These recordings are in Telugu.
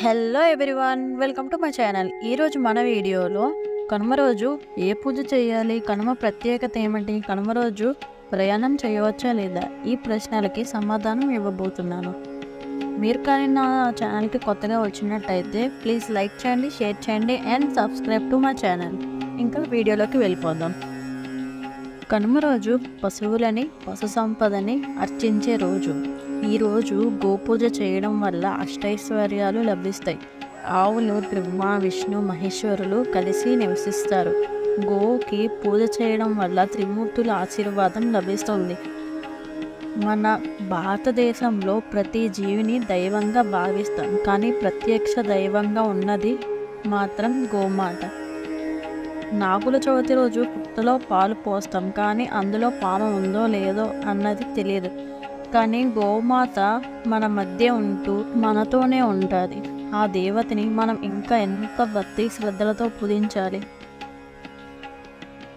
Hello everyone, welcome to my channel. ఈరోజు మన వీడియోలో కనుమ రోజు ఏ పూజ చేయాలి, కనుమ ప్రత్యేకత ఏమిటి, కనుమ రోజు ప్రయాణం చేయవచ్చా లేదా, ఈ ప్రశ్నలకి సమాధానం ఇవ్వబోతున్నాను. మీరు కానీ నా ఛానల్కి కొత్తగా వచ్చినట్టయితే ప్లీజ్ లైక్ చేయండి, షేర్ చేయండి and subscribe to my channel. ఇంకా వీడియోలోకి వెళ్ళిపోదాం. కనుమ రోజు పశువులని, పశు సంపదని అర్చించే రోజు. ఈరోజు గోపూజ చేయడం వల్ల అష్టైశ్వర్యాలు లభిస్తాయి. ఆవులు బ్రహ్మ, విష్ణు, మహేశ్వరులు కలిసి నివసిస్తారు. గోవుకి పూజ చేయడం వల్ల త్రిమూర్తుల ఆశీర్వాదం లభిస్తుంది. మన భారతదేశంలో ప్రతి జీవిని దైవంగా భావిస్తాం, కానీ ప్రత్యక్ష దైవంగా ఉన్నది మాత్రం గోమాత. నాగుల చవితి రోజు పుట్టలో పాలు పోస్తాం, కానీ అందులో పాము ఉందో లేదో అన్నది తెలియదు. కానీ గోమాత మన మధ్య ఉంటూ మనతోనే ఉంటుంది. ఆ దేవతని మనం ఇంకా ఎంత భక్తి శ్రద్ధలతో పూజించాలి.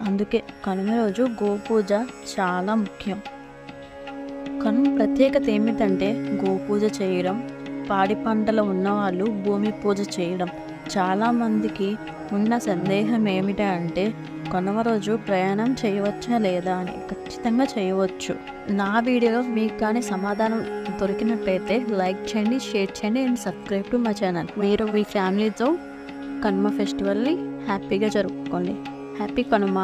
అందుకే కనుమ రోజు గోపూజ చాలా ముఖ్యం. కనుమ ప్రత్యేకత ఏమిటంటే గోపూజ చేయడం, పాడి పంటలు ఉన్నవాళ్ళు భూమి పూజ చేయడం. చాలామందికి ఉన్న సందేహం ఏమిటంటే కనుమ రోజు ప్రయాణం చేయవచ్చా లేదా అని. ఖచ్చితంగా చేయవచ్చు. నా వీడియోలో మీకు కానీ సమాధానం దొరికినట్టయితే లైక్ చేయండి, షేర్ చేయండి and subscribe to my channel. మీరు మీ ఫ్యామిలీతో కనుమ ఫెస్టివల్ని హ్యాపీగా జరుపుకోండి. హ్యాపీ కనుమ.